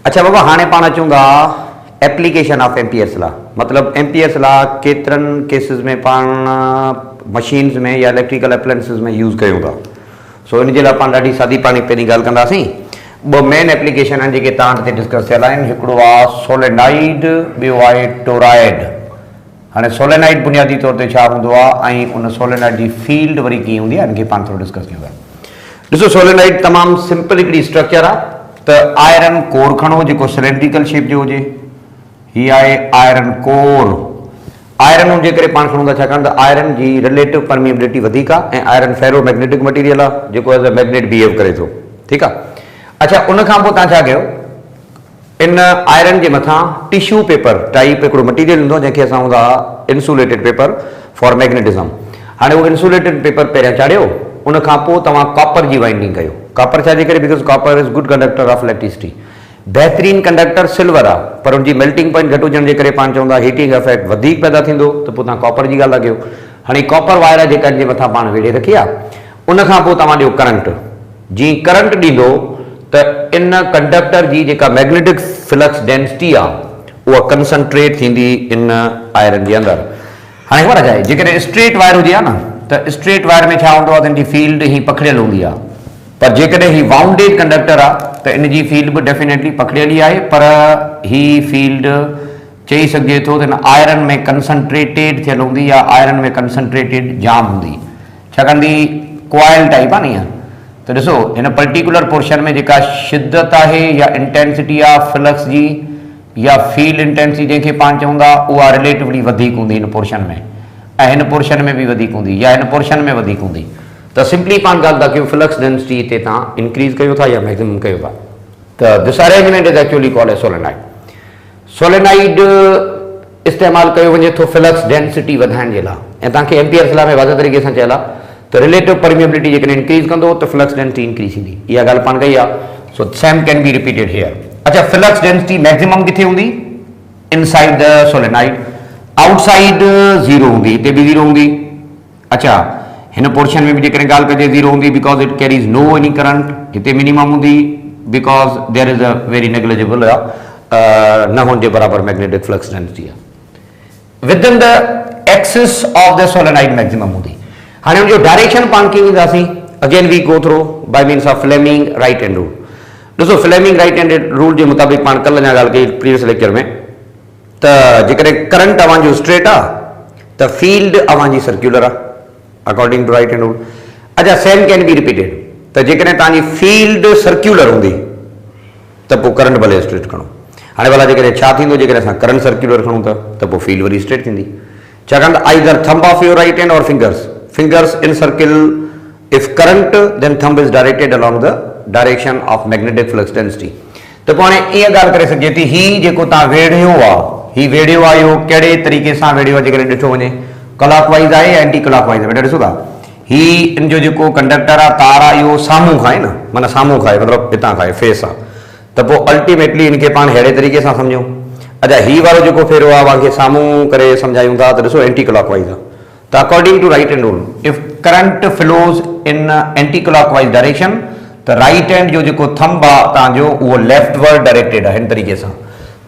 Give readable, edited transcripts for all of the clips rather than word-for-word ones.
अच्छा बाबा हाणे पाण अचूं था एप्लीकेशन ऑफ एम्पियर्स लॉ। मतलब एम्पियर्स लॉ केतिरनि केसिस में पाण मशीन्स में या इलेक्ट्रिकल एप्लायंसिस में यूज़ कयूं था। सो इन जे लाइ पाण ॾाढी सादी पाणी पहिरीं ॻाल्हि कंदासीं। ॿ मेन एप्लीकेशन आहिनि जेके तव्हां हिते डिस्कस थियल आहिनि। हिकिड़ो आहे सोलेनाइड, ॿियो आहे टोराइड। हाणे सोलेनाइड बुनियादी तौर ते छा हूंदो आहे ऐं उन सोलेनाइड जी फील्ड वरी कीअं हूंदी आहे, इनखे पाण थोरो डिस्कस कयूं था। ॾिसो सोलेनाइड तमामु सिंपल हिकिड़ी स्ट्रक्चर आहे। त आयरन कोर खणो जेको सिलेंड्रिकल शेप जो हुजे। हीअ आहे आयरन कोर। आयरन हुजे करे पाण खणूं था छाकाणि त आयरन जी रिलेटिव परमिएबिलिटी वधीक आहे ऐं आयरन फेरो मैग्नेटिक मटीरियल आहे जेको एज़ अ मैग्नेट बिहेव करे थो। ठीकु आहे। अच्छा उन खां पोइ तव्हां छा कयो, इन आयरन जे मथां टिश्यू पेपर टाइप हिकिड़ो मटीरियल हूंदो आहे जंहिंखे असां हूंदा इंसुलेटेड पेपर फॉर मैग्नेटिज़म। हाणे उहो इंसुलेटेड पेपर पहिरियां चाढ़ियो, उन खां पोइ तव्हां कॉपर जी वाइंडिंग कयो। कॉपर छाजे करे? Because copper is good conductor of electricity. बहितरीन कंडक्टर सिल्वर आहे, पर उनजी मेल्टिंग पॉइंट घटि हुजण जे करे पाण चवंदा हीटिंग इफेक्ट वधीक पैदा थींदो, त पोइ तव्हां कॉपर जी ॻाल्हि था कयो। हाणे कॉपर वायर जेका जे मथां पाण वेड़े रखी आहे, उन खां पोइ तव्हां ॾियो करंट। जीअं करंट ॾींदो त इन कंडक्टर जी जेका मैग्नेटिक फ्लक्स डेंसिटी आहे उहा कंसंट्रेट थींदी इन आयरन जे अंदरि। हाणे ख़बर आहे जेकॾहिं स्ट्रेट वायर हुजे आहे न, त स्ट्रेट वायर में छा हूंदो आहे त इनजी फील्ड ही पखड़ियल हूंदी आहे। पर जेकॾहिं ही वाउंडेड कंडक्टर आहे त इनजी फील्ड बि डेफिनेटली पखड़ियल ई आहे, पर ही फील्ड चई सघिजे थो त हिन आयरन में कंसंट्रेटेड थियल हूंदी या आयरन में कंसंट्रेटेड जाम हूंदी। छाकाणि क्वाइल टाइप आहे न ईअं। त ॾिसो हिन पर्टिकुलर पोर्शन में जेका शिद्दत आहे या इंटेंसिटी आहे फ्लक्स जी या फील्ड इंटेंसिटी जंहिंखे पाण चवंदा, उहा रिलेटिवली वधीक हूंदी हिन पोर्शन में, ऐं हिन पोर्शन में बि वधीक हूंदी या हिन पोर्शन में वधीक हूंदी। त सिंपली पाण ॻाल्हि था कयूं फ्लक्स डेंसिटी हिते तव्हां इंक्रीज़ कयो था या मैक्सिमम कयो था। त this arrangement is actually called a solenoid. Solenoid इस्तेमालु कयो वञे थो फ्लक्स डेंसिटी वधाइण जे लाइ, ऐं तव्हांखे एम्पियर्स लॉ में वाज़े तरीक़े सां चयल आहे त रिलेटिव परमिएबिलिटी जेकॾहिं इंक्रीज़ कंदो त फ्लक्स डेंसिटी इंक्रीज़ थींदी। इहा ॻाल्हि पाण कई आहे। So same can be repeated here. अच्छा फ्लक्स डेंसिटी मैक्सिमम किथे हूंदी? Inside the solenoid. Outside zero हूंदी, हिते बि ज़ीरो हूंदी। अच्छा हिन पोर्शन में भी जेकॾहिं ॻाल्हि कजे ज़ीरो हूंदी because it carries no any current. हिते मिनिमम हूंदी because there is a very negligible न हुन जे बराबरि मैग्नेटिक फ्लक्स डेंसिटी आहे। Within the axis of the solenoid maximum हूंदी। हाणे हुनजो डायरेक्शन पाण कीअं ईंदासीं? Again we go through by means of Fleming right hand rule. ॾिसो फ्लेमिंग राइट हैंड रूल जे मुताबिक़ पाण कल्ह अञा ॻाल्हि कई प्रीवियस लेक्चर में, त जेकॾहिं करंट अव्हांजो स्ट्रेट आहे त फील्ड अव्हांजी सर्कुलर आहे according to right hand rule. अच्छा सेम कैन बी रिपीटेड। त जेकॾहिं तव्हांजी फील्ड सर्कुलर हूंदी त पोइ करंट भले स्ट्रेट खणो। हाणे भला जेकॾहिं छा थींदो जेकॾहिं असां करंट सर्कुलर खणूं था त पोइ फील्ड वरी स्ट्रेट थींदी। छाकाणि त either thumb of your right hand और fingers in circle if current then thumb is directed along the direction of magnetic flux density. त पोइ हाणे ईअं ॻाल्हि करे सघिजे थी ही जेको तव्हां वेढ़ियो आहे, ही वेढ़ियो आहे इहो कहिड़े तरीक़े सां वेढ़ियो आहे? जेकॾहिं ॾिठो वञे क्लॉकवाइज आहे या एंटी क्लॉकवाइज आहे? बेटा ॾिसो था ही इन जो जेको कंडक्टर आहे तार आहे इहो साम्हूं खां आहे न, माना साम्हूं खां आहे मतिलबु हितां खां आहे फेस आहे। त पोइ अल्टीमेटली इनखे पाण अहिड़े तरीक़े सां सम्झूं। अच्छा ही वारो जेको फेरो आहे वांखे साम्हूं करे सम्झायूं था त ॾिसो एंटी क्लॉकवाइज आहे। त according to right hand rule if current flows in anti clockwise direction त राइट हैंड जो जेको थंब आहे तव्हांजो उहो लेफ्ट वर्ड डायरेक्टेड आहे हिन तरीक़े सां।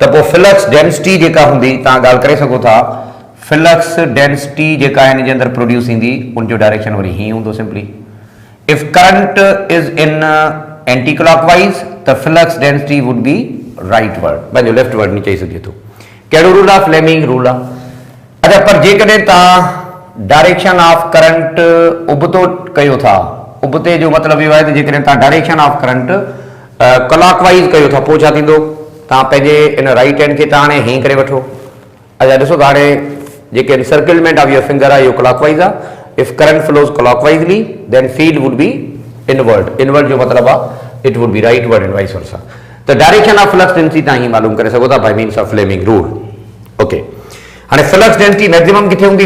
त पोइ फ्लक्स डेंसिटी जेका हूंदी तव्हां ॻाल्हि करे सघो था, फ्लक्स डेंसिटी जेका हिन जे अंदरि प्रोड्यूस थींदी उनजो डायरेक्शन वरी हीअं हूंदो simply. If current is in anti clockwise त flux density would be rightward, पंहिंजो लेफ्ट वर्ड नहीं चई सघे थो। कहिड़ो रूल आहे? फ्लेमिंग रूल आहे। अच्छा पर जेकॾहिं तव्हां डायरेक्शन ऑफ करंट उबतो कयो था, उबते जो मतिलबु इहो आहे त जेकॾहिं तव्हां डायरेक्शन ऑफ करंट क्लॉकवाइज कयो था पोइ छा थींदो? तव्हां पंहिंजे इन राइट हैंड खे तव्हां हाणे हीअं करे वठो। अच्छा ॾिसो त हाणे जेके एनसर्किलमेंट ऑफ योर फिंगर आहे इहो क्लॉकवाइज आहे। If current flows clockwisely then field would be inward. Inward जो मतिलबु आहे it would be rightward and vice versa. त डायरेक्शन ऑफ फ्लक्स डेंसिटी तव्हां हीअं मालूम करे सघो था by means of Fleming rule. Okay हाणे फ्लक्स डेंसिटी मैक्सिमम किथे हूंदी?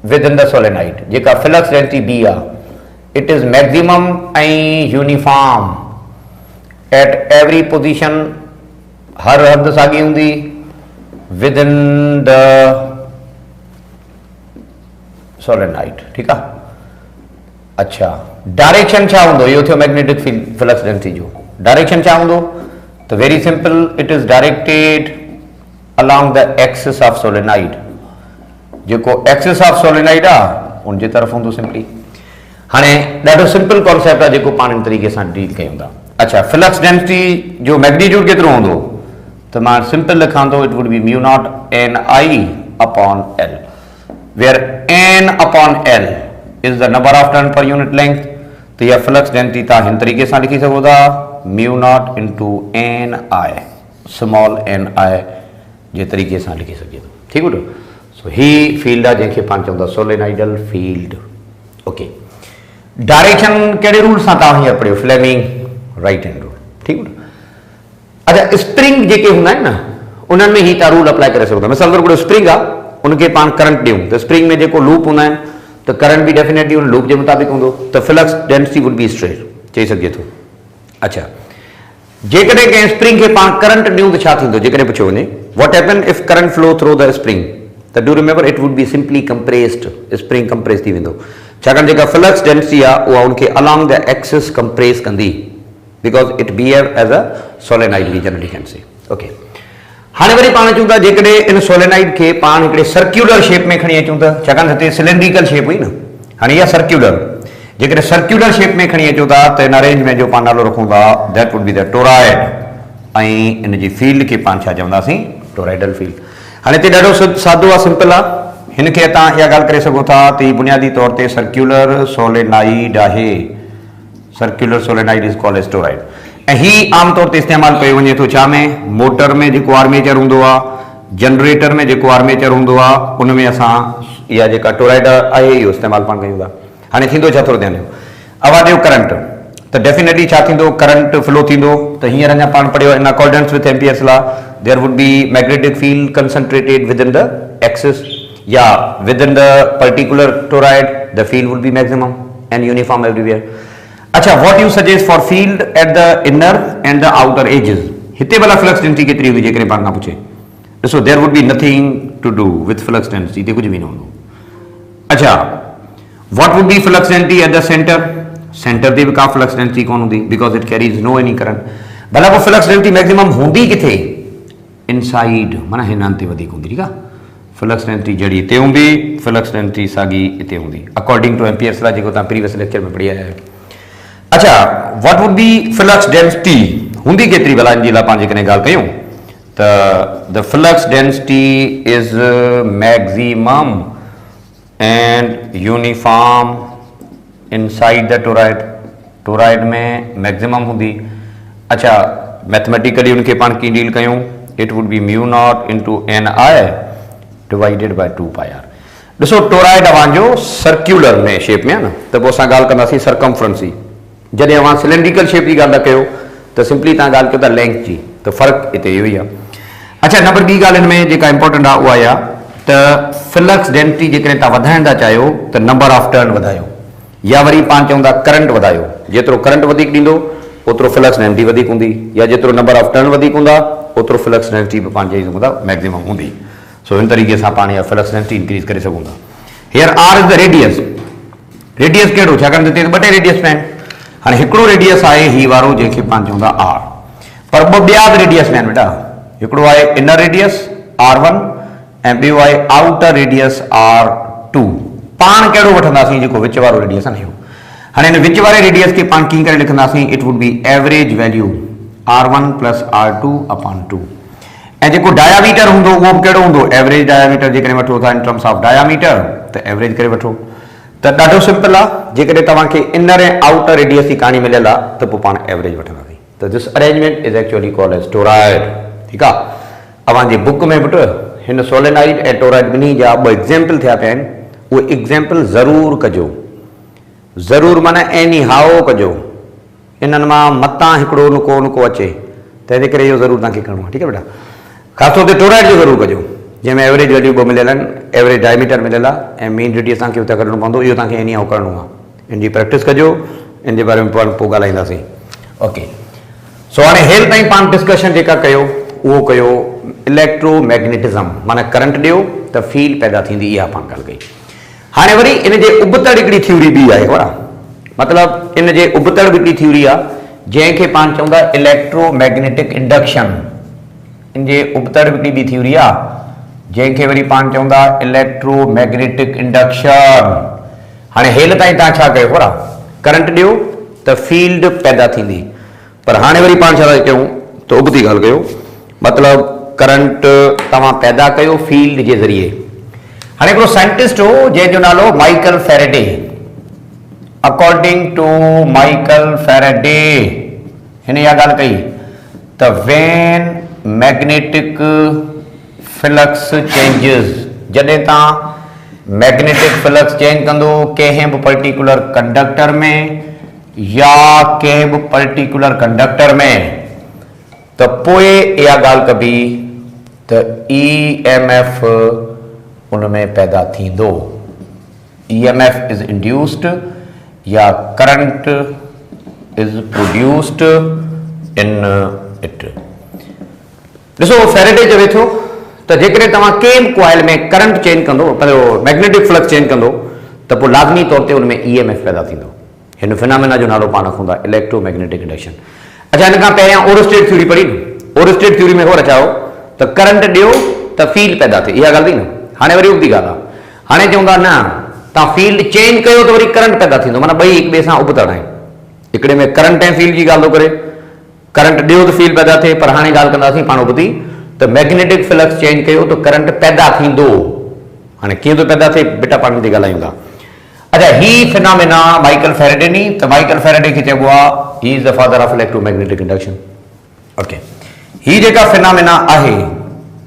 Within the solenoid. जेका फ्लक्स डेंसिटी बी आहे इट इज़ मैक्सिमम ऐं यूनिफॉर्म एट एवरी पोजीशन, हर हद साॻी हूंदी विद इन द सोलेनाइड। ठीकु आहे। अच्छा डायरेक्शन छा हूंदो? इहो थियो मैग्नेटिक फील्ड फ्लक्स डेंसिटी जो डायरेक्शन छा हूंदो? तो very simple, it is directed along the axis of solenoid, जेको एक्सिस ऑफ सोलेनाइड आहे उनजे तरफ़ हूंदो सिंपली। हाणे ॾाढो सिंपल कॉन्सेप्ट आहे जेको पाण इन तरीक़े सां डील कयूं था। अच्छा, फ्लक्स डेंसिटी जो मैग्नीट्यूड केतिरो हूंदो, त मां सिंपल लिखां थो, it would be mu not N I upon L, where N upon L is the number of turn per unit length. तो यह फ्लक्स डेंसिटी तव्हां हिन तरीक़े सां लिखी सघो था, म्यू नॉट इंटू एन आई, स्मॉल एन आई जे तरीक़े सां लिखी सघे थो। ठीकु आहे। सो ही फील्ड आहे जंहिंखे पाण चवंदा सोलेनाइडल फील्ड। ओके, डायरेक्शन कहिड़े रूल सां तव्हां हींअर पढ़ियो, फ्लेमिंग राइट हैंड रूल। ठीकु आहे। अच्छा, स्प्रिंग जेके हूंदा आहिनि न, उन्हनि में ही तव्हां रूल अप्लाई करे सघो था। मिसाल तौर हिकिड़ो स्प्रिंग आहे, उनखे पाण करंट ॾियूं त स्प्रिंग में जेको लूप हूंदा आहिनि त करंट बि डेफिनेटली उन लूप जे मुताबिक़ हूंदो, त flux density would be straight चई सघिजे थो। अच्छा, जेकॾहिं कंहिं स्प्रिंग खे पाण करंट ॾियूं त छा थींदो, जेकॾहिं पुछियो वञे what happen if current flow through the spring, त do remember it would be simply compressed, spring compress थी वेंदो, छाकाणि जेका फ्लक्स डेंसिटी आहे उहा उनखे अलॉन्ग द एक्सिस कंप्रेस कंदी, because it behave as a solenoid we generally can say. Okay, हाणे वरी पाण चऊं था जेकॾहिं इन सोलेनाइड खे पाण हिकिड़े सर्क्यूलर शेप में खणी अचूं त, छाकाणि हिते सिलेंड्रिकल शेप हुई न, हाणे इहा सर्क्यूलर, जेकॾहिं सर्क्यूलर शेप में खणी अचूं था त इन अरेंज में जो पाण नालो रखूं था that would be the toroid, ऐं इन जी फील्ड खे पाण छा चवंदासीं, टोराइडल फील्ड। हाणे हिते ॾाढो सादो आहे, सिंपल आहे, हिनखे तव्हां इहा ॻाल्हि करे सघो था त हीअ बुनियादी तौर ते सर्क्यूलर सोलेनाइड आहे, circular solenoid is called as toroid. ऐं ही आमतौर ते इस्तेमालु कयो वञे थो छा में, मोटर में जेको आर्मेचर हूंदो आहे, जनरेटर में जेको आर्मेचर हूंदो आहे, उन में असां इहा जेका टोराइड आहे इहो इस्तेमालु पाण कयूं था। हाणे थींदो छा, थोरो ध्यानु ॾियो, आवाज़ जो करंट, त डेफिनेटली छा थींदो, करंट फ्लो थींदो, त हींअर अञा पाण पढ़ियो in accordance with Ampere's law there would be magnetic field concentrated within the axis या within the particular toroid, the field would be maximum and uniform everywhere. अच्छा, what you suggest for field at the inner and the outer edges, हिते भला flux density केतिरी हूंदी जेकॾहिं पाण खां पुछे, ॾिसो there would be nothing to do with flux density, हिते कुझु बि न हूंदो। अच्छा, what would be flux density at the centre, centre ते बि का फ्लक्स डेंसिटी कोन हूंदी because it carries no any current. भला पोइ फ्लक्स डेंसिटी मैक्सिमम हूंदी किथे, इनसाइड, माना हिन ते वधीक हूंदी। ठीकु आहे, फ्लक्स डेंसिटी जड़ी हिते हूंदी, फ्लक्स डेंसिटी साॻी हिते हूंदी, अकॉर्डिंग टू एम्पियर्स लॉ जेको तव्हां प्रीवियस लेक्चर में पढ़ी आया आहियो। अच्छा, what would be flux density, हूंदी केतिरी भला, इन जे लाइ पाण जेकॾहिं ॻाल्हि कयूं त the flux density is maximum and uniform inside the toroid, toroid में मैक्सिमम हूंदी। अच्छा, मैथमेटिकली उनखे पाण कीअं डील कयूं, it would be mu naught into N I divided by 2 pi r. ॾिसो, टोराइड अवांजो सर्क्यूलर में शेप में आहे न, त पोइ असां ॻाल्हि कंदासीं सरकमफ्रेंस जी, जॾहिं अवां सिलेंड्रिकल शेप जी ॻाल्हि था कयो त सिंपली तव्हां ॻाल्हि कयो था लेंथ जी, त फ़र्क़ु हिते इहो ई आहे। अच्छा, नंबर ॿी ॻाल्हि हिन में जेका इंपॉर्टेंट आहे उहा आहे त फ्लक्स डेंसिटी जेकॾहिं तव्हां वधाइण था चाहियो त नंबर ऑफ टर्न वधायो, या वरी पाण चऊं था करंट वधायो, जेतिरो करंट वधीक ॾींदो ओतिरो फ्लक्स डेंसिटी वधीक हूंदी, या जेतिरो नंबर ऑफ टर्न वधीक हूंदा ओतिरो फ्लक्स डेंसिटी बि पाण चई सघूं था मैक्सिमम हूंदी। सो हिन तरीक़े सां पाण इहा फ्लक्स डेंसिटी इंक्रीज करे सघूं था। Here are is the radius, radius कहिड़ो, छाकाणि हिते ॿ टे रेडियस में आहिनि। हाणे हिकिड़ो रेडियस आहे ही वारो जंहिंखे पाण चऊं था आर, पर ॿ ॿिया बि रेडियस में आहिनि बेटा, हिकिड़ो आहे इनर रेडियस R1 ऐं ॿियो आहे आउटर रेडियस R2। पाण कहिड़ो वठंदासीं, जेको विच वारो रेडियस आहे न। हाणे हिन विच वारे रेडियस खे पाण कीअं करे लिखंदासीं, it would be average value R1 plus R2 upon 2। ऐं जेको डायामीटर हूंदो उहो बि कहिड़ो हूंदो, एवरेज डायामीटर जेकॾहिं वठो था इन टर्म्स ऑफ डायामीटर त एवरेज करे वठो। त ॾाढो सिंपल आहे, जेकॾहिं तव्हांखे इनर ऐं आउटर रेडियस जी कहाणी मिलियल आहे त पोइ पाण एवरेज वठंदासीं। त this arrangement is actually called as toroid. ठीकु आहे, अव्हांजी बुक में पुटु हिन सोलेनाइड ऐं टोराइड ॿिन्ही जा 2 एग्ज़ाम्पल थिया पिया आहिनि, उहे एग्ज़ाम्पल ज़रूरु कजो, ज़रूरु माना एनी हाउ कजो, इन्हनि मां मतां हिकिड़ो नुको अचे, तंहिंजे करे इहो ज़रूरु तव्हांखे करिणो आहे। ठीकु आहे बेटा, ख़ासि तौर ते टोराइड जो ज़रूरु कजो, जंहिंमें एवरेज वैल्यू 2 मिलियल आहिनि, एवरेज डायमीटर मिलियल आहे ऐं मेन रेडियस तव्हांखे हुते कढणो पवंदो, इहो तव्हांखे एनी हाउ करिणो आहे। इन जी प्रैक्टिस कजो, इन जे बारे में पोइ ॻाल्हाईंदासीं। ओके, सो हाणे हेल ताईं पाण डिस्कशन जेका कयो उहो कयो इलेक्ट्रोमैग्नेटिज़म, माना करंट ॾियो त फील्ड पैदा थींदी, इहा पाण ॻाल्हि कई। हाणे वरी इन जे उबतड़ हिकिड़ी थ्योरी बि आहे, ख़बर आहे, मतिलबु इन जे उबतड़ हिकिड़ी थ्योरी आहे, जैसे पान चवंदा इलेक्ट्रोमैग्नेटिक इंडक्शन, इनजे उपतर हिकिड़ी ॿी थ्योरी आहे जैसे वरी पान चवंदा इलेक्ट्रोमैग्नेटिक इंडक्शन। हाँ हेल ताईं तव्हां छा कयो थोड़ा करंट ॾियो तो फील्ड पैदा थींदी, पर हाँ वरी पान छा था कयूं तो उबती ॻाल्हि कयो, मतलब करंट तव्हां पैदा कयो फील्ड के ज़रिए। हाँ हिकिड़ो साइंटिस्ट हो जंहिंजो नालो Michael Faraday. According to Michael Faraday हिन इहा ॻाल्हि कई त व्हेन मैग्नेटिक फ्लक्स चेंजिस, जॾहिं तव्हां मैग्नेटिक फ्लक्स चेंज कंदो कंहिं बि पर्टिकुलर कंडक्टर में या कंहिं बि पर्टिकुलर कंडक्टर में, त पोइ इहा ॻाल्हि कबी त EMF उनमें पैदा थींदो। EMF इज इंड्यूस्ड या current is produced in it. ॾिसो फेरेडे चवे थो त जेकॾहिं तव्हां कंहिं बि कॉइल में करंट चेंज कंदो, पंहिंजो मैग्नेटिक फ्लक्स चेंज कंदो त पोइ लाज़मी तौर ते उनमें EMF पैदा थींदो। हिन फिनोमेना जो नालो पाण रखूं था इलेक्ट्रोमैग्नेटिक इंडक्शन। अच्छा हिन खां पहिरियां ओरोस्टेट थ्योरी पढ़ी, ओरोस्टेट थ्योरी में हो रचायो त करंट ॾियो त फील्ड पैदा थिए, इहा ॻाल्हि थी न। हाणे वरी उबती ॻाल्हि आहे, हाणे चवंदा न तव्हां फील्ड चेंज कयो त वरी करंट पैदा थींदो, माना ॿई हिक ॿिए सां उबतड़ आहिनि। हिकिड़े में करंट ऐं फील्ड जी ॻाल्हि थो करे, करंट ॾियो त फील्ड पैदा थिए, पर हाणे ॻाल्हि कंदासीं पाण उबती त मैग्नेटिक फ्लक्स चेंज कयो त करंट पैदा थींदो। हाणे कीअं थो पैदा थिए बेटा पाण ते ॻाल्हायूं था। अच्छा ही फिनोमेना माइकल फैराडे नी, त माइकल फैराडे खे चइबो आहे he is the father of electromagnetic induction. Okay, ही जेका फिनोमेना आहे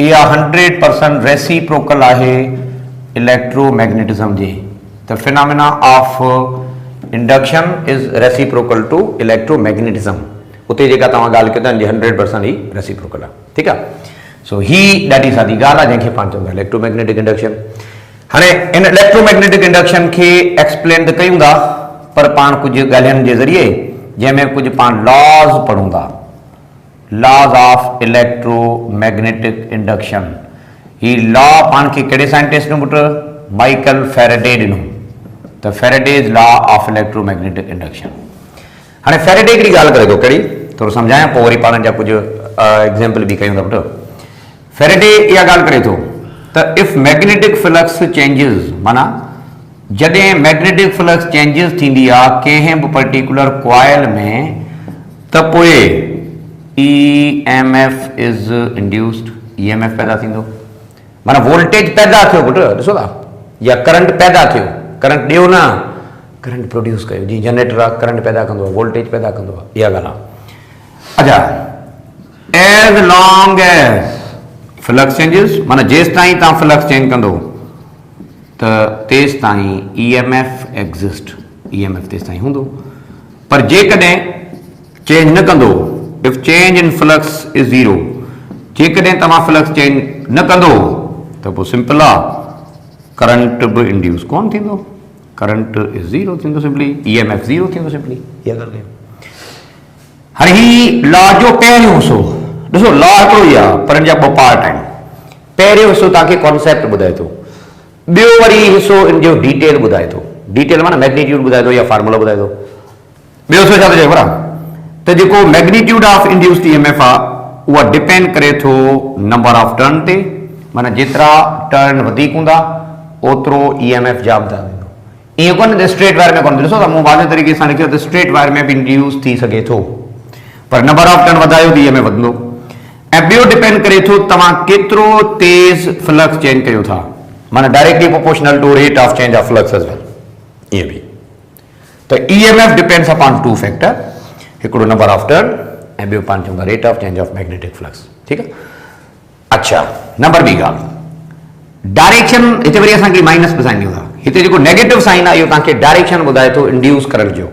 इहा 100% रेसिप्रोकल आहे इलेक्ट्रोमैग्नेटिज्म जी। The phenomena of induction is reciprocal to electromagnetism. उते जेका तव्हां ॻाल्हि कयो था 100% ही रेसिप्रोकल आहे, ठीकु आहे। सो ही ॾाढी सादी ॻाल्हि आहे जंहिंखे पाण चवंदा इलेक्ट्रोमैग्नेटिक इंडक्शन। हाणे इन इलेक्ट्रोमैग्नेटिक इंडक्शन खे एक्सप्लेन त कयूं था, पर पाण कुझु ॻाल्हियुनि जे ज़रिए जंहिंमें कुझु पाण लॉज पढ़ूं था, लॉज ऑफ इलेक्ट्रोमैग्नेटिक इंडक्शन। ही लॉ पाण खे कहिड़े साइंटिस्ट ने पुट माइकल फैराडे ॾिनो, त Faraday's law of electromagnetic induction. हाणे फैराडे हिकिड़ी ॻाल्हि करे थो, कहिड़ी थोरो सम्झायां, पोइ वरी पाण जा कुझु एग्जाम्पल बि कयूं था पुट। फैराडे इहा ॻाल्हि करे थो त इफ मैग्नेटिक फ्लक्स चेंजिस, माना जॾहिं मैग्नेटिक फ्लक्स चेंजिस थींदी आहे कंहिं बि पर्टिकुलर कॉइल में, त पोइ EMF इज इंड्यूस्ड, EMF पैदा थींदो। माना वोल्टेज पैदा थियो पुट, ॾिसो था, या करंट पैदा थियो, करंट ॾियो न करंट प्रोड्यूस कयो, जीअं जनरेटर आहे करंट पैदा कंदो आहे, वोल्टेज पैदा कंदो आहे, इहा ॻाल्हि आहे। अच्छा as long as flux changes, माना जेसि ताईं तव्हां फ्लक्स चेंज कंदो त तेसि ताईं EMF एग्ज़िस्ट, EMF तेसि ताईं हूंदो। पर जेकॾहिं चेंज न कंदो, if change in flux is zero, जेकॾहिं तव्हां फ्लक्स चेंज न कंदो त पोइ सिंपल आहे करंट बि इंड्यूस कोन थींदो, करंट इज ज़ीरो थींदो सिंपली, EMF ज़ीरो थींदो सिंपली, इहा ॻाल्हि कयो। हाणे ही लॉ जो पहिरियों हिसो ॾिसो, लॉ हिकिड़ो ई आहे पर हिन जा ॿ पार्ट आहिनि। पहिरियों हिसो तव्हांखे कॉन्सेप्ट ॿुधाए थो, ॿियो वरी हिसो इन जो डिटेल ॿुधाए थो। डिटेल माना मैग्नीट्यूड ॿुधाए थो या फार्मूला ॿुधाए थो। ॿियो हिसो छा थो चए बराबरि, त जेको मैग्नीट्यूड ऑफ इंड्यूस्ड EMF आहे उहा डिपेंड करे थो नंबर ऑफ टर्न ते, माना जेतिरा टर्न वधीक हूंदा ओतिरो EMF जाम था वेंदो। ईअं कोन स्ट्रेट वायर में कोन, ॾिसो था मूं वाज़े तरीक़े सां लिखियो त स्ट्रेट वायर में बि इंड्यूस थी सघे थो, पर नंबर ऑफ टर्न वधायो त EMF वधंदो। ऐं ॿियो डिपेंड करे थो तव्हां केतिरो तेज़ फ्लक्स चेंज कयो था, माना directly proportional to rate of change of flux as well, ईअं बि। त EMF depends upon two factor, हिकिड़ो नंबर ऑफ टर्न ऐं ॿियो पाण चवंदा rate of change of magnetic flux, ठीकु आहे। अच्छा नंबर ॿी ॻाल्हि, डायरेक्शन, हिते वरी असांखे माइनस ॿुधाईंदी हूंदा। हिते जेको नेगेटिव साइन आहे इहो तव्हांखे डायरेक्शन ॿुधाए थो इंड्यूस करंट जो,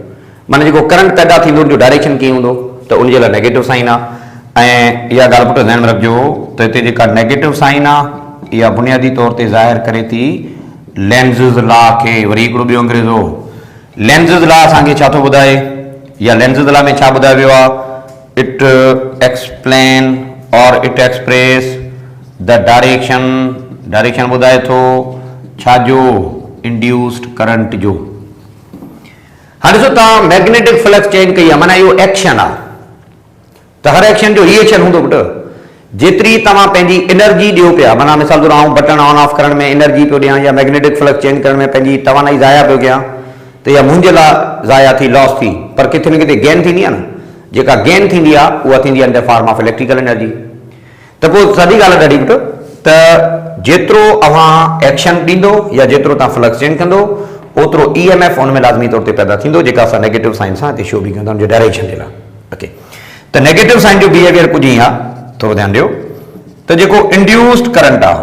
माना जेको करंट पैदा थींदो उनजो डायरेक्शन कीअं हूंदो, त उनजे लाइ नेगेटिव साइन आहे। ऐं इहा ॻाल्हि पुट ध्यानु में रखिजो त हिते जेका नेगेटिव साइन आहे इहा बुनियादी तौर ते ज़ाहिर करे थी लेंज़िस लॉ खे। वरी हिकिड़ो ॿियो अंग्रेज़ो लेंज़िस लॉ असांखे छा थो ॿुधाए, या लेंज़िस लॉ में छा ॿुधायो वियो आहे, इट एक्सप्लेन और it express the direction, direction ॿुधाए थो छा जो, इंड्यूस्ड करंट जो। हाणे ॾिसो तव्हां मैग्नेटिक फ्लक्स चेंज कई आहे, माना इहो एक्शन आहे, त हर एक्शन जो रिएक्शन हूंदो पुटु। जेतिरी तव्हां पंहिंजी एनर्जी ॾियो पिया, माना मिसाल तौरु आउं बटन ऑन ऑफ करण में एनर्जी पियो ॾियां या मैग्नेटिक फ्लक्स चेंज करण में पंहिंजी तवानाई ज़ाया पियो कयां, त इहा मुंहिंजे लाइ ज़ाया थी, लॉस थी, पर किथे न किथे गेन थींदी आहे न। जेका गेन थींदी आहे उहा थींदी आहे in the form of electrical energy. त पोइ सादी ॻाल्हि आहे ॾाढी पुटु, त जेतिरो अव्हां एक्शन ॾींदो या जेतिरो तव्हां फ्लक्स चेंज कंदो ओतिरो EMF उन में लाज़मी तौर ते पैदा थींदो, जेका असां नेगेटिव साइन सां हिते शो बि कंदा आहियूं डायरेक्शन जे लाइ। ओके, त नेगेटिव साइन जो बिहेवियर कुझु ईअं आहे, थोरो ध्यानु ॾियो, त जेको इंड्यूस्ड करंट आहे,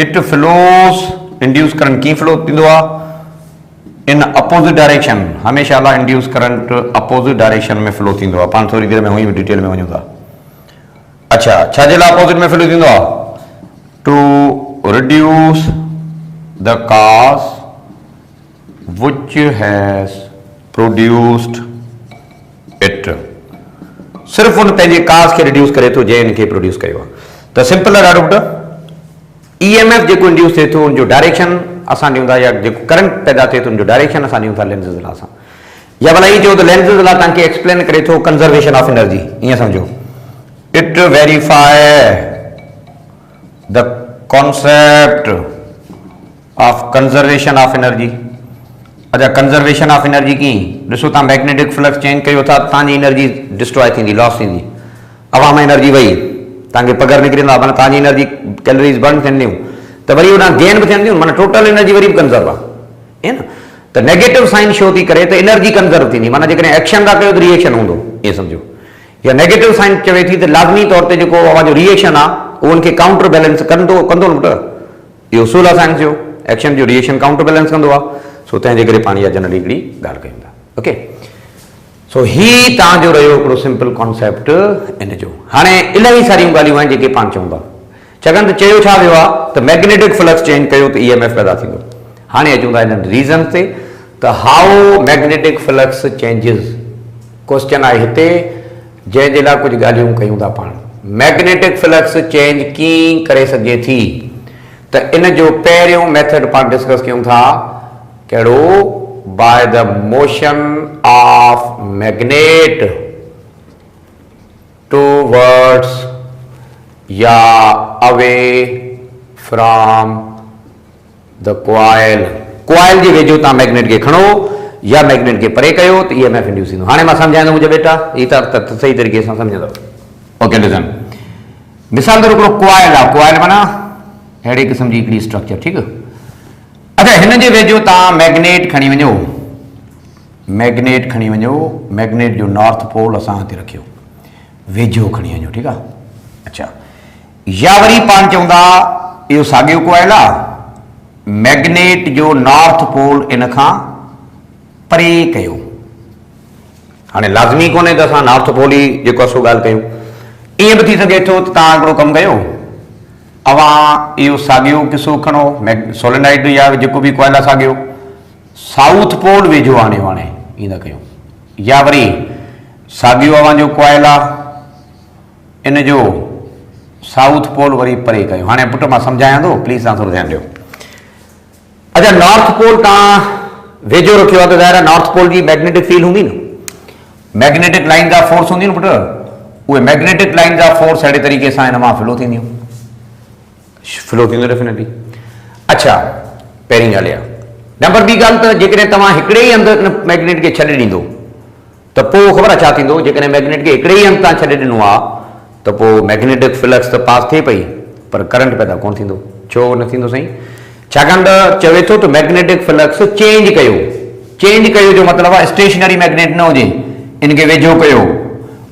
इट फ्लोस, इंड्यूस करंट कीअं फ्लो थींदो आहे, इन अपोजिट डायरेक्शन, हमेशह लाइ इंड्यूस करंट अपोजिट डायरेक्शन में फ्लो थींदो आहे। पाण थोरी देरि में हुई डिटेल में वञूं था। अच्छा, छाजे लाइ अपोजिट में फ्लो थींदो आहे? To reduce the cause which has produced it, सिर्फ़ उन पंहिंजे काज़ खे रिड्यूस करे थो जंहिं इनखे प्रोड्यूस कयो आहे। त सिंपल आहे ॾाढो पुटु, EMF जेको इंड्यूस थिए थो उनजो डायरेक्शन असां ॾियूं था, या जेको करंट पैदा थिए थो उनजो डायरेक्शन असां ॾियूं था लेंसिस लाइ असां, या भला ईअं चयो त लेंसिस लाइ तव्हांखे एक्सप्लेन करे थो कंजर्वेशन ऑफ एनर्जी, ईअं सम्झो, it verify the concept of conservation of energy. अच्छा, कंजर्वेशन ऑफ एनर्जी कीअं? ॾिसो तव्हां मैग्नेटिक फ्लक्स चेंज कयो था, तव्हांजी एनर्जी डिस्ट्रॉय थींदी, लॉस थींदी, हवा में एनर्जी वही, तव्हांखे पघर निकिरंदा, माना तव्हांजी एनर्जी कैलोरीज बर्न थियंदियूं, त वरी उन गेन बि थियंदियूं, माना टोटल एनर्जी वरी बि कंजर्व आहे, है न। त नेगेटिव साइन शो थी करे त एनर्जी कंजर्व थींदी, माना जेकॾहिं एक्शन था कयो त रिएक्शन हूंदो, ईअं सम्झो। या नेगेटिव साइन चवे थी त लाज़मी तौर ते जेको अव्हांजो रिएक्शन आहे उहो उनखे काउंटर बैलेंस कंदो न पुटु, इहो उसूल आहे साइंस जो, एक्शन जो रिएक्शन काउंटर बैलेंस कंदो आहे। सो तंहिंजे करे पाण इहा जनरली हिकिड़ी ॻाल्हि कयूं था। ओके, सो ही तव्हांजो रहियो हिकिड़ो सिंपल कॉन्सेप्ट इन जो। हाणे इलाही सारियूं ॻाल्हियूं आहिनि जेके पाण चऊं था, छाकाणि त चयो छा वियो आहे त मैग्नेटिक फ्लक्स चेंज कयो त EMF पैदा थींदो। हाणे अचूं था हिननि रीज़न ते, त how magnetic flux changes, question आहे हिते जंहिंजे लाइ कुझु ॻाल्हियूं कयूं था पाण। मैग्नेटिक फ्लक्स चेंज कीअं करे सघे थी, त इन जो पहिरियों मेथड पाण डिस्कस कयूं था, कहिड़ो? By the motion of magnet towards या away from the coil. Coil जे वेझो तव्हां मैग्नेट खे खणो या मैग्नेट खे परे कयो त EMF इंड्यूस थींदो। हाणे मां सम्झाईंदो मुंहिंजे बेटा, ही त सही तरीक़े सां सम्झंदव। ओके, लिसन, मिसाल तौरु हिकिड़ो कॉइल आहे, कॉइल माना अहिड़े क़िस्म जी हिकिड़ी स्ट्रक्चर, ठीकु। अच्छा, हिन जे वेझो तव्हां मैग्नेट खणी वञो, मैग्नेट खणी वञो, मैग्नेट जो नॉर्थ पोल असां हिते रखियो, वेझो खणी वञो, ठीकु आहे। अच्छा, या वरी पाण चऊं था इहो साॻियो कॉइल आहे, मैग्नेट जो नॉर्थ पोल इन खां परे कयो। हाणे लाज़मी कोन्हे त असां नॉर्थ पोल ई जेको आहे सो ॻाल्हि कयूं, ईअं बि थी सघे थो त तव्हां हिकिड़ो कमु कयो, अवां इहो साॻियो किसो खणो, सोलेनाइड या जेको बि कॉइल आहे साॻियो, साउथ पोल वेझो आणियो, हाणे ईअं न कयूं, या वरी साॻियो अवां जो कॉइल आहे इन जो साउथ पोल वरी परे कयो। हाणे पुटु मां सम्झायां थो, प्लीज़ तव्हां थोरो ध्यानु ॾियो। अच्छा, नॉर्थ पोल तव्हां वेझो रखियो आहे त ज़ाहिर आहे नॉर्थ पोल जी मैग्नेटिक फील्ड हूंदी न, मैग्नेटिक लाइन जा फोर्स हूंदी न पुटु, उहे मैग्नेटिक लाइन जा फोर्स अहिड़े तरीक़े सां हिन मां फ्लो थींदियूं, फ्लो थींदो डेफिनेटली। अच्छा, पहिरीं ॻाल्हि आहे। नंबर ॿी ॻाल्हि त जेकॾहिं तव्हां हिकिड़े ई हंधि मैग्नेट खे छॾे ॾींदो त पोइ ख़बर आहे छा थींदो, जेकॾहिं मैग्नेट खे हिकिड़े ई हंधि तव्हां छॾे ॾिनो आहे त पोइ मैग्नेटिक फ्लक्स त पास थिए पई पर करंट पैदा कोन थींदो। छो न थींदो साईं? छाकाणि त चवे थो त मैग्नेटिक फ्लक्स चेंज कयो, चेंज कयो जो मतिलबु आहे स्टेशनरी मैग्नेट न हुजे, इनखे वेझो कयो,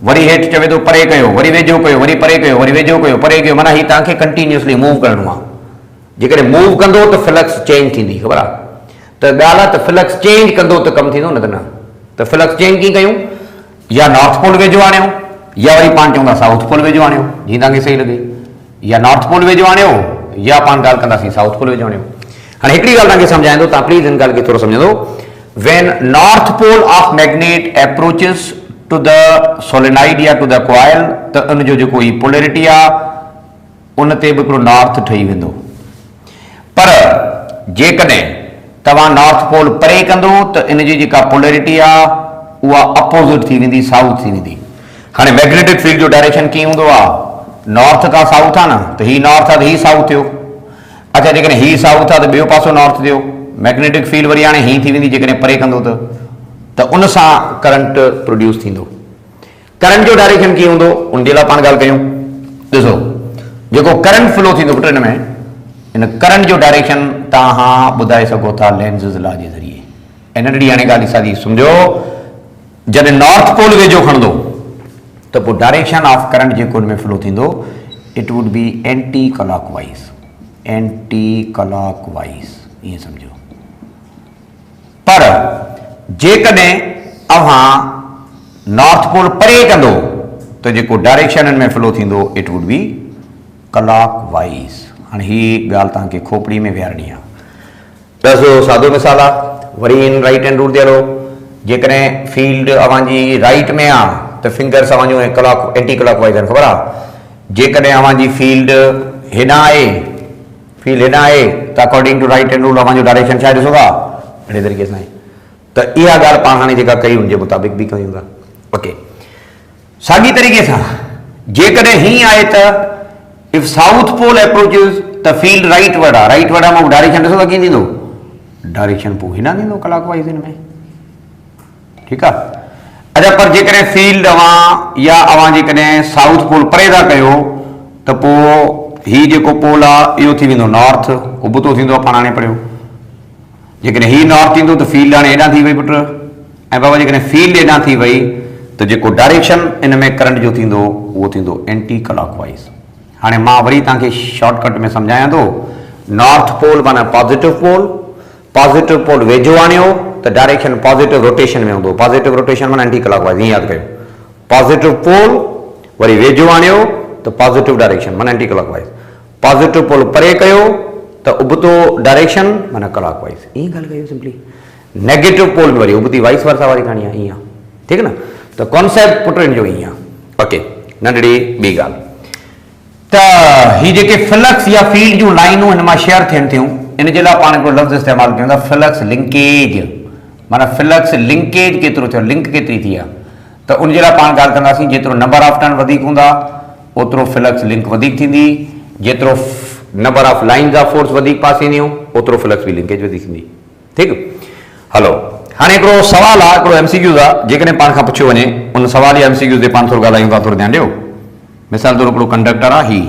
वरी हेठि चवे थो परे कयो, वरी वेझो कयो, वरी परे कयो, वरी वेझो कयो, परे कयो, माना ही तव्हांखे कंटिन्यूअसली मूव करिणो आहे। जेकॾहिं मूव कंदो त फ्लक्स चेंज थींदी, ख़बर आहे? त ॻाल्हि आहे त फ्लक्स चेंज कंदो त कमु थींदो, न त न। त फ्लक्स चेंज कीअं कयूं? या नॉर्थ पोल वेझो आणियो, या वरी पाण चऊं था साउथ पोल वेझो आणियो, जीअं तव्हांखे सही लॻे, या नॉर्थ पोल वेझो आणियो, या पाण ॻाल्हि कंदासीं साउथ पोल वेझो आणियो। हाणे हिकिड़ी ॻाल्हि तव्हांखे सम्झाईंदो, तव्हां प्लीज़ हिन ॻाल्हि खे थोरो सम्झंदो। When north pole of magnet approaches to the solenoid या टू द कॉइल, त उनजो जेको ही पोलैरिटी आहे उन ते बि हिकिड़ो नॉर्थ ठही वेंदो। पर जेकॾहिं तव्हां नॉर्थ पोल परे कंदो त इन जी जेका पोलैरिटी आहे उहा अपोज़िट थी वेंदी, साउथ थी वेंदी। हाणे मैग्नेटिक फील्ड जो डायरेक्शन कीअं हूंदो आहे, नॉर्थ खां साउथ आहे न, त हीउ नॉर्थ आहे त हीउ साउथ थियो। अच्छा, जेकॾहिं हीउ साउथ आहे त ॿियो पासो नॉर्थ थियो। मैग्नेटिक फील्ड वरी हाणे हीअं थी वेंदी जेकॾहिं परे कंदो त उन सां करंट प्रोड्यूस थींदो। करंट जो डायरेक्शन कीअं हूंदो उन जे लाइ पाण ॻाल्हि कयूं। ॾिसो, जेको करंट फ्लो थींदो पुट हिन में, इन करंट जो डायरेक्शन तव्हां ॿुधाए सघो था लेंज़ लॉ जे ज़रिए। ऐं नंढड़ी हाणे ॻाल्हि साॻी सम्झो, जॾहिं नॉर्थ पोल वेझो खणंदो त पोइ डायरेक्शन ऑफ करंट जेको हिन में फ्लो थींदो it would B anti clockwise, anti clockwise, ईअं सम्झो। पर जेकॾहिं अव्हां नॉर्थ पोल परे कंदो त जेको डायरेक्शन हिन में फ्लो थींदो इट वुड बी क्लॉकवाइज़। हाणे हीअ ॻाल्हि तव्हांखे खोपड़ी में विहारणी आहे। ॾिसो, सादो मिसाल आहे, worry in right hand rule ते हलो। जेकॾहिं फील्ड अव्हांजी राइट में आहे त फिंगर्स अव्हांजो एंटी क्लॉकवाइज़ आहिनि, ख़बर आहे। जेकॾहिं अव्हांजी फील्ड हेॾां आहे, फील्ड हेॾां आहे त according to right hand rule अव्हांजो डायरेक्शन छा आहे, ॾिसो था अहिड़े तरीक़े सां। त इहा ॻाल्हि पाण हाणे जेका कई उनजे मुताबिक़ बि कयूं था। ओके, साॻी तरीक़े सां जेकॾहिं हीअं आहे त इफ साउथ पोल अप्रोचेस त फील्ड राइट वर्ड आहे, राइट वर्ड आहे, डायरेक्शन ॾिसो त कीअं थींदो, डायरेक्शन पोइ हिन ॾींदो क्लॉकवाइज़ हिन में, ठीकु आहे। अच्छा, पर जेकॾहिं फील्ड अव्हां या अव्हां जेकॾहिं साउथ पोल परे था कयो त पोइ हीउ जेको पोल आहे इहो थी वेंदो नॉर्थ, उबतो थींदो आहे, पाण हाणे पढ़ियो। जेकॾहिं हीउ नॉर्थ थींदो त फील्ड हाणे हेॾां थी वई पुट। ऐं बाबा जेकॾहिं फील्ड हेॾां थी वई त जेको डायरेक्शन इन में करंट जो थींदो उहो थींदो एंटी क्लॉकवाइज़। हाणे मां वरी तव्हांखे शॉर्टकट में सम्झायां थो। नॉर्थ पोल माना पॉजिटिव पोल, पॉजिटिव पोल वेझो आणियो त डायरेक्शन पॉजिटिव रोटेशन में हूंदो। पॉजिटिव रोटेशन माना एंटी क्लॉकवाइज़, ईअं यादि कयो। पॉजिटिव पोल वरी वेझो आणियो त पॉजिटिव डायरेक्शन माना एंटी क्लॉकवाइज़। पॉजिटिव पोल परे कयो त उबतो डायरेक्शन माना क्लॉकवाइज़, ईअं ॻाल्हि कयो सिंपली। नेगेटिव पोल में वरी उबती वाइस वर्सा वारी कहाणी आहे, ईअं, ठीकु न। त कॉन्सेप्ट पुट जो ईअं आहे। ओके, नंढड़ी ॿी ॻाल्हि त ही जेके फ्लक्स या फील्ड जूं लाइनूं हिन मां शेयर थियनि थियूं, इन जे लाइ पाण हिकिड़ो लफ़्ज़ इस्तेमालु कयूं था, फ्लक्स लिंकेज। माना फ्लक्स लिंकेज केतिरो थियो, लिंक केतिरी थी आहे, त उन जे लाइ पाण ॻाल्हि कंदासीं जेतिरो नंबर ऑफ टर्न वधीक हूंदा ओतिरो फ्लक्स लिंक वधीक थींदी, जेतिरो number of lines of force वधीक पास ईंदियूं ओतिरो फ्लक्स बि लिंकेज वधीक थींदी। ठीकु, हलो। हाणे हिकिड़ो सवाल आहे, हिकिड़ो एमसीक्यूज़ आहे, जेकॾहिं पाण खां पुछियो वञे उन सवाल या एमसीक्यूज़ ते पाण थोरो ॻाल्हायूं था, थोरो ध्यानु ॾियो। मिसाल तौरु हिकिड़ो कंडक्टर आहे,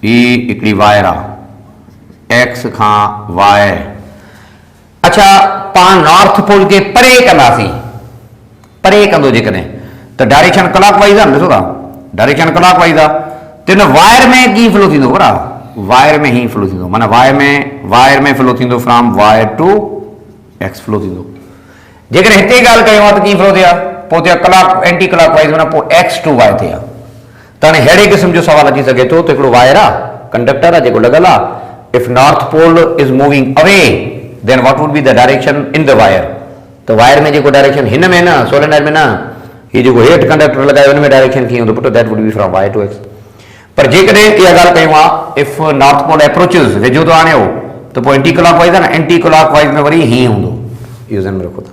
ही हिकिड़ी वायर आहे, एक्स खां वाय। अच्छा, पाण नॉर्थ पोल खे परे कंदासीं, परे कंदो जेकॾहिं त डायरेक्शन क्लॉकवाइज़ आहे, ॾिसो था डायरेक्शन क्लॉकवाइज़ आहे। त हिन वायर में कीअं फ्लो थींदो, बराबरि वायर में हीअं फ्लो थींदो, माना वायर में फ्लो थींदो from wire to X flow थींदो। जेकॾहिं हिते ॻाल्हि कयूं आहे त कीअं फ्लो थिया, पोइ थिया क्लॉक एंटी क्लॉकवाइज़, माना पोइ एक्स टू वाय थिया। त हाणे अहिड़े क़िस्म जो सवाल अची सघे थो त हिकिड़ो वायर आहे, कंडक्टर आहे जेको लॻल आहे, if north pole is moving away then what would be the direction in the wire. त वायर में जेको डायरेक्शन हिन में न, सोलेनॉइड में न, हीउ जेको हेठि कंडक्टर लॻायो हुन में डायरेक्शन कीअं हूंदो put, that would be from wire to X. पर जेकॾहिं इहा ॻाल्हि कयूं आहे इफ नॉर्थ पोल अप्रोचेस वेझो थो आणियो त पोइ एंटी क्लॉकवाइज़ आहे न, एंटी क्लॉकवाइज़ में वरी हीअं हूंदो, इहो ज़हन में रखो था।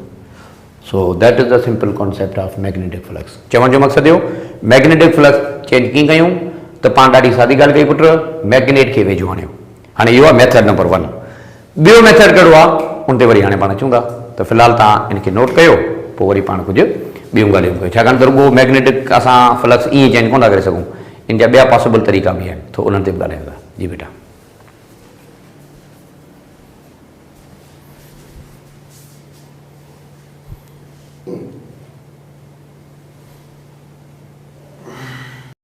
So that is the simple concept of magnetic flux. चवण जो मक़सदु इहो, मैग्नेटिक फ्लक्स चेंज कीअं कयूं त पाण ॾाढी सादी ॻाल्हि कई पुट, मैग्नेट खे वेझो आणियो। हाणे इहो आहे मेथड नंबर 1। ॿियो मेथड कहिड़ो आहे उन ते वरी हाणे पाण अचूं था। त फ़िलहालु तव्हां इनखे नोट कयो, पोइ वरी पाण कुझु ॿियूं ॻाल्हियूं कयूं। छाकाणि त रुॻो मैग्नेटिक असां फ्लक्स ईअं चेंज कोन था करे सघूं, इन जा ॿिया पॉसिबल तरीक़ा बि आहिनि, त उन्हनि ते बि ॻाल्हायूं था। जी बेटा।